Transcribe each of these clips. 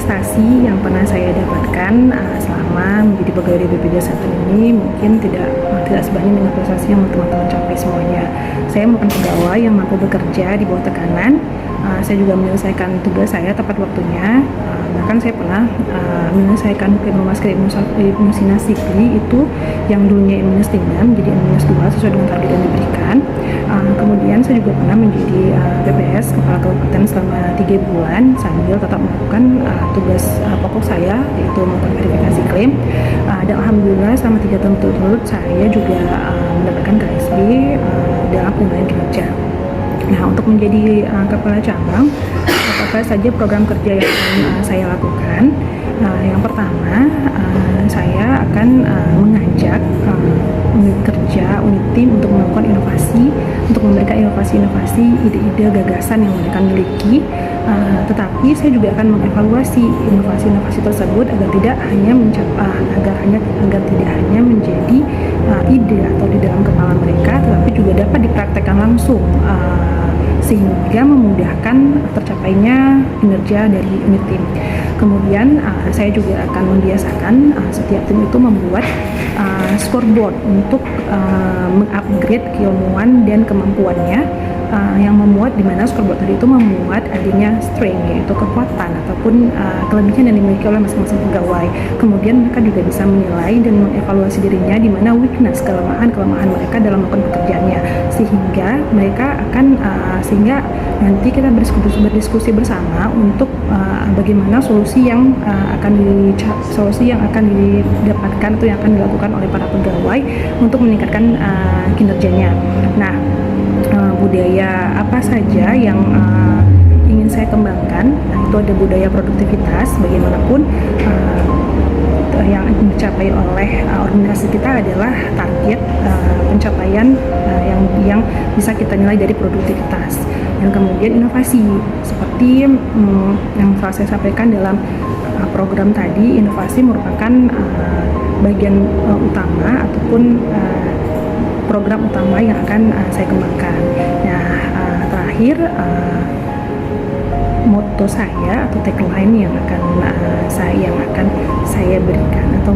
prestasi yang pernah saya dapatkan selama menjadi pegawai di BPJS Kesehatan ini mungkin tidak sebanding dengan prestasi yang teman-teman capai semuanya. Saya bukan pegawai yang mampu bekerja di bawah tekanan. Saya juga menyelesaikan tugas saya tepat waktunya. Bahkan saya pernah menyelesaikan imunisasi itu yang dulunya -3 menjadi -2 sesuai dengan target yang diberikan. Kemudian saya juga pernah menjadi PPS Kepala Kabupaten selama 3 bulan sambil tetap melakukan tugas pokok saya, yaitu melakukan verifikasi klaim. Dan alhamdulillah selama 3 tahun berturut-turut saya juga mendapatkan KSB dalam penilaian kinerja. Nah, untuk menjadi kepala cabang, apa saja program kerja yang akan saya lakukan? Yang pertama, saya akan mengajak unit kerja, unit tim untuk melakukan inovasi, untuk memberikan inovasi-inovasi, ide-ide, gagasan yang mereka miliki. Tetapi saya juga akan mengevaluasi inovasi-inovasi tersebut agar tidak hanya tidak hanya menjadi ide atau di dalam kepala mereka, tetapi juga dapat dipraktekkan langsung sehingga memudahkan tercapainya kinerja dari unit tim. Kemudian saya juga akan membiasakan setiap tim itu membuat scoreboard untuk mengupgrade keilmuan dan kemampuannya, yang memuat di mana scoreboard tadi itu memuat adanya strength, yaitu kekuatan ataupun kelebihan yang dimiliki oleh masing-masing pegawai. Kemudian mereka juga bisa menilai dan mengevaluasi dirinya di mana weakness, kelemahan mereka dalam melakukan pekerjaannya, sehingga nanti kita berdiskusi bersama untuk bagaimana solusi yang akan didapatkan atau yang akan dilakukan oleh para pegawai untuk meningkatkan kinerjanya. Nah, budaya apa saja yang ingin saya kembangkan? Nah, itu ada budaya produktivitas. Bagaimanapun yang dicapai oleh organisasi kita adalah target pencapaian yang bisa kita nilai dari produktivitas. Dan kemudian inovasi, seperti yang telah saya sampaikan dalam program tadi, inovasi merupakan bagian utama ataupun program utama yang akan saya kembangkan. Nah, terakhir motto saya atau tagline yang akan saya berikan atau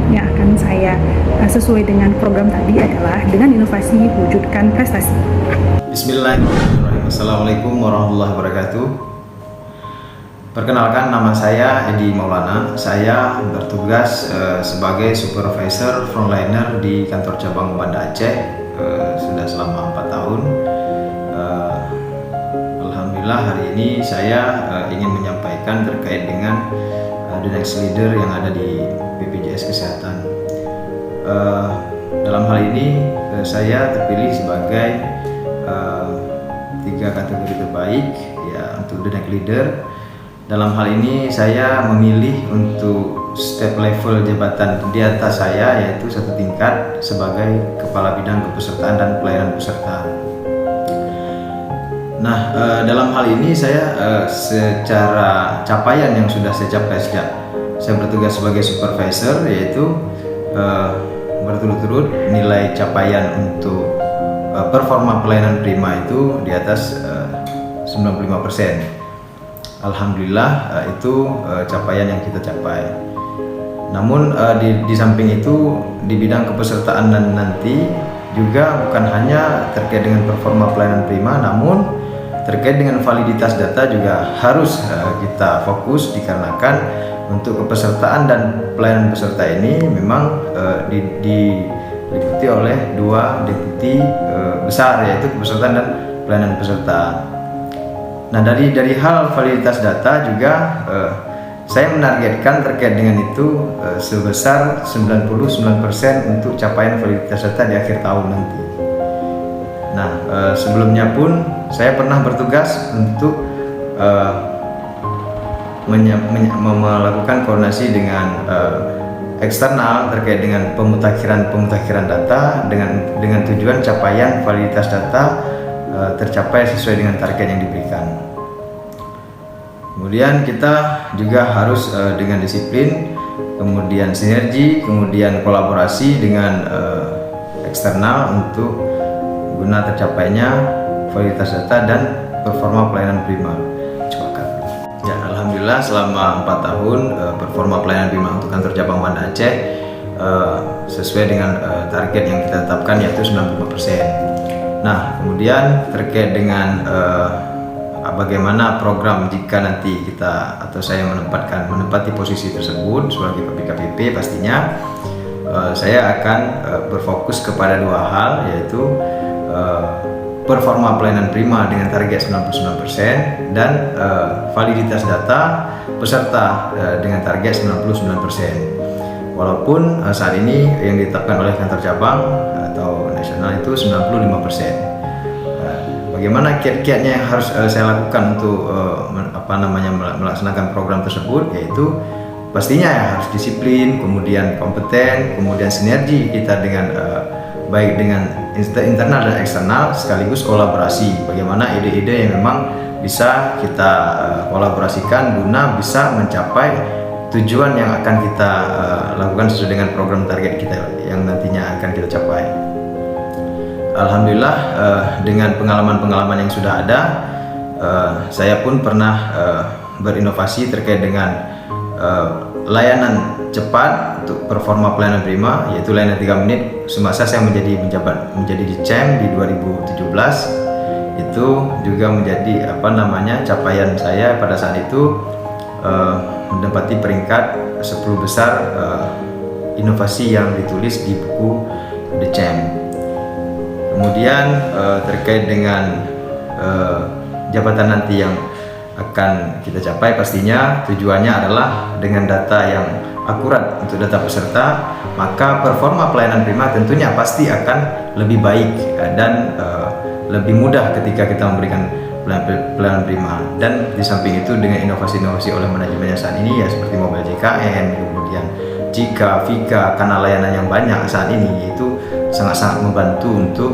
yang akan saya sesuai dengan program tadi adalah dengan inovasi wujudkan prestasi. Bismillahirrahmanirrahim. Assalamualaikum warahmatullahi wabarakatuh. Perkenalkan, nama saya Edi Maulana. Saya bertugas sebagai supervisor frontliner di kantor cabang Banda Aceh sudah selama 4 tahun. Alhamdulillah hari ini saya ingin menyampaikan terkait dengan the next leader yang ada di BPJS Kesehatan. Dalam hal ini saya terpilih sebagai 3 kategori terbaik ya untuk the next leader. Dalam hal ini saya memilih untuk step level jabatan di atas saya, yaitu 1 tingkat sebagai Kepala Bidang Kepesertaan dan Pelayanan Peserta. Nah, dalam hal ini saya secara capaian yang sudah saya capai sejak saya bertugas sebagai supervisor, yaitu berturut-turut nilai capaian untuk performa pelayanan prima itu di atas 95%. Alhamdulillah itu capaian yang kita capai. Namun di samping itu di bidang kepesertaan dan nanti juga bukan hanya terkait dengan performa pelayanan prima, namun terkait dengan validitas data juga harus kita fokus, dikarenakan untuk kepesertaan dan pelayanan peserta ini memang diliputi oleh 2 deputi besar, yaitu kepesertaan dan pelayanan peserta. Nah, dari hal validitas data juga saya menargetkan terkait dengan itu sebesar 99% untuk capaian validitas data di akhir tahun nanti. Nah, sebelumnya pun saya pernah bertugas untuk melakukan koordinasi dengan eksternal terkait dengan pemutakhiran data dengan tujuan capaian validitas data tercapai sesuai dengan target yang diberikan. Kemudian kita juga harus dengan disiplin, kemudian sinergi, kemudian kolaborasi dengan eksternal untuk guna tercapainya validitas data dan performa pelayanan prima. Ya, alhamdulillah alhamdulillah selama 4 tahun performa pelayanan prima untuk kantor cabang Banda Aceh sesuai dengan target yang kita tetapkan, yaitu 95%. Nah, kemudian terkait dengan bagaimana program jika nanti kita atau saya menempati posisi tersebut sebagai KPP, pastinya saya akan berfokus kepada 2 hal, yaitu performa pelayanan prima dengan target 99% dan validitas data peserta dengan target 99%. Walaupun saat ini yang ditetapkan oleh kantor cabang atau nasional itu 95%. Bagaimana kiat-kiatnya yang harus saya lakukan untuk melaksanakan program tersebut, yaitu pastinya ya harus disiplin, kemudian kompeten, kemudian sinergi kita dengan baik dengan internal dan eksternal, sekaligus kolaborasi. Bagaimana ide-ide yang memang bisa kita kolaborasikan guna bisa mencapai tujuan yang akan kita lakukan sesuai dengan program target kita yang nantinya akan kita capai. Alhamdulillah dengan pengalaman-pengalaman yang sudah ada, saya pun pernah berinovasi terkait dengan layanan cepat untuk performa pelayanan prima, yaitu layanan 3 menit. Semasa saya menjadi Dicem di 2017, itu juga menjadi capaian saya pada saat itu, menempati peringkat 10 besar inovasi yang ditulis di buku Dicem. Kemudian terkait dengan jabatan nanti yang akan kita capai, pastinya tujuannya adalah dengan data yang akurat untuk data peserta, maka performa pelayanan prima tentunya pasti akan lebih baik dan lebih mudah ketika kita memberikan pelayanan prima. Dan di samping itu dengan inovasi-inovasi oleh manajemennya saat ini, ya seperti mobil JKN, kemudian Jika, Vika, karena layanan yang banyak saat ini, itu sangat-sangat membantu untuk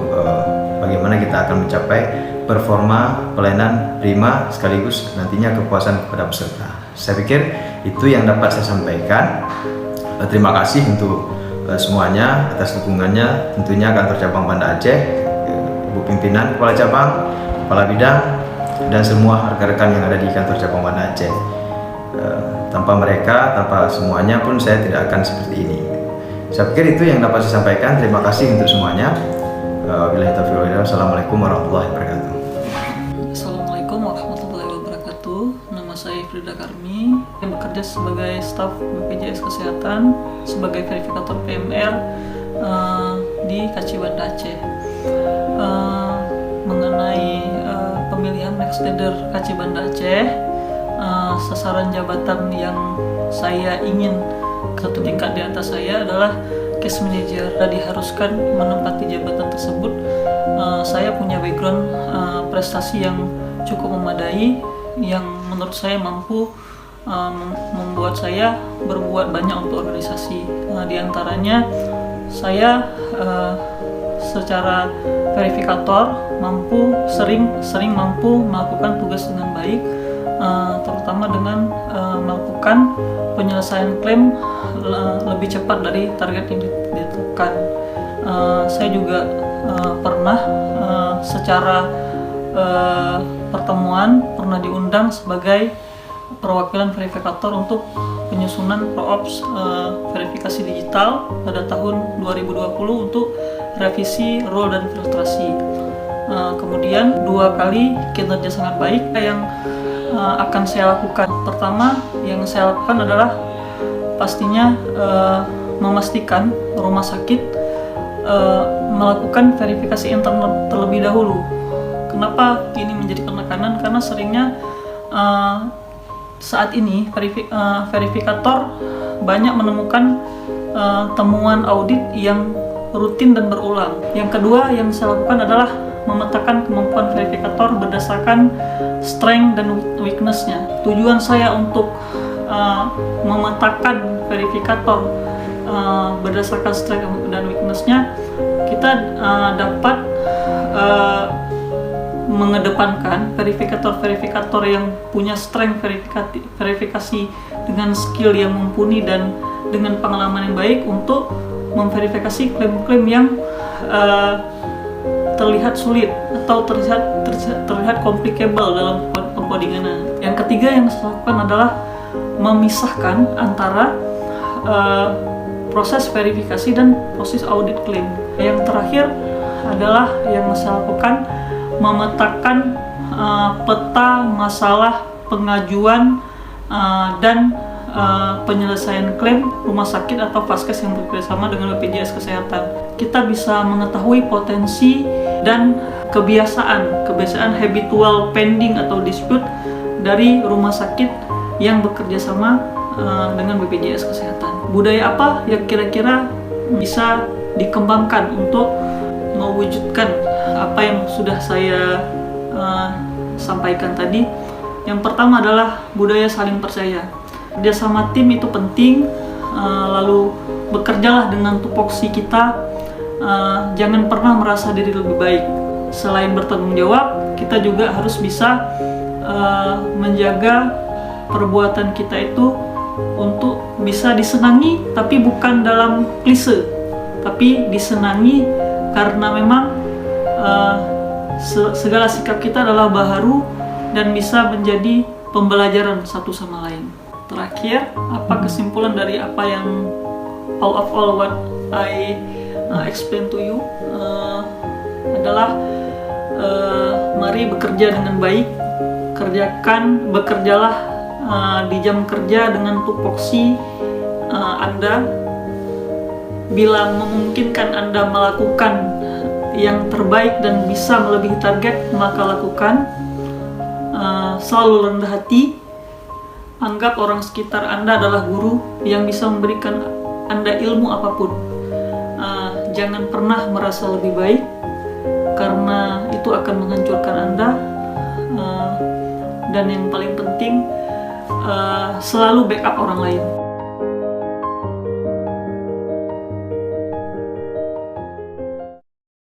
bagaimana kita akan mencapai performa pelayanan prima sekaligus nantinya kepuasan kepada peserta. Saya pikir itu yang dapat saya sampaikan. Terima kasih untuk semuanya atas dukungannya, tentunya kantor cabang Banda Aceh, Ibu Pimpinan, Kepala Cabang, Kepala Bidang, dan semua rekan-rekan yang ada di kantor cabang Banda Aceh. Tanpa mereka, tanpa semuanya pun saya tidak akan seperti ini. Saya pikir itu yang dapat saya sampaikan. Terima kasih untuk semuanya. Wabillahi taufiq wal hidayah. Assalamualaikum warahmatullahi wabarakatuh. Assalamualaikum warahmatullahi wabarakatuh. Nama saya Frida Karmi, yang bekerja sebagai staf BPJS Kesehatan sebagai verifikator PMR di KC Banda Aceh. Mengenai pemilihan next leader KC Banda Aceh, sasaran jabatan yang saya ingin satu tingkat di atas saya adalah case manager. Diharuskan menempati jabatan tersebut, saya punya background prestasi yang cukup memadai, yang menurut saya mampu membuat saya berbuat banyak untuk organisasi. Di antaranya saya secara verifikator sering mampu melakukan tugas dengan baik, terutama dengan melakukan penyelesaian klaim lebih cepat dari target yang ditetapkan. Saya juga pernah secara pertemuan pernah diundang sebagai perwakilan verifikator untuk penyusunan ProOps verifikasi digital pada tahun 2020 untuk revisi role dan filtrasi. Kemudian 2 kali kinerja sangat baik yang akan saya lakukan. Pertama yang saya lakukan adalah pastinya memastikan rumah sakit melakukan verifikasi internal terlebih dahulu. Kenapa ini menjadi penekanan? Karena seringnya saat ini verifikator banyak menemukan temuan audit yang rutin dan berulang. Yang kedua yang saya lakukan adalah memetakan kemampuan verifikator berdasarkan strength dan weakness-nya. Tujuan saya untuk memetakan verifikator berdasarkan strength dan weakness-nya, kita dapat mengedepankan verifikator-verifikator yang punya strength verifikasi dengan skill yang mumpuni dan dengan pengalaman yang baik untuk memverifikasi klaim-klaim yang terlihat sulit atau terlihat complicable dalam pengkodingan. Yang Yang ketiga yang saya lakukan adalah memisahkan antara proses verifikasi dan proses audit klaim. Yang terakhir adalah yang saya lakukan memetakan peta masalah pengajuan dan penyelesaian klaim rumah sakit atau vaskes yang bekerjasama dengan BPJS Kesehatan. Kita bisa mengetahui potensi dan kebiasaan habitual pending atau dispute dari rumah sakit yang bekerjasama dengan BPJS Kesehatan. Budaya apa yang kira-kira bisa dikembangkan untuk mewujudkan apa yang sudah saya sampaikan tadi? Yang pertama adalah budaya saling percaya. Kerjasama tim itu penting, lalu bekerjalah dengan tupoksi kita, jangan pernah merasa diri lebih baik. Selain bertanggung jawab, kita juga harus bisa menjaga perbuatan kita itu untuk bisa disenangi, tapi bukan dalam klise, tapi disenangi karena memang segala sikap kita adalah baharu dan bisa menjadi pembelajaran satu sama lain. Terakhir, apa kesimpulan dari apa yang all what I explain to you adalah mari bekerja dengan baik, bekerjalah di jam kerja dengan tupoksi Anda. Bila memungkinkan Anda melakukan yang terbaik dan bisa melebihi target, maka lakukan. Selalu rendah hati. Anggap orang sekitar Anda adalah guru yang bisa memberikan Anda ilmu apapun. Jangan pernah merasa lebih baik, karena itu akan menghancurkan Anda. Dan yang paling penting, selalu backup orang lain.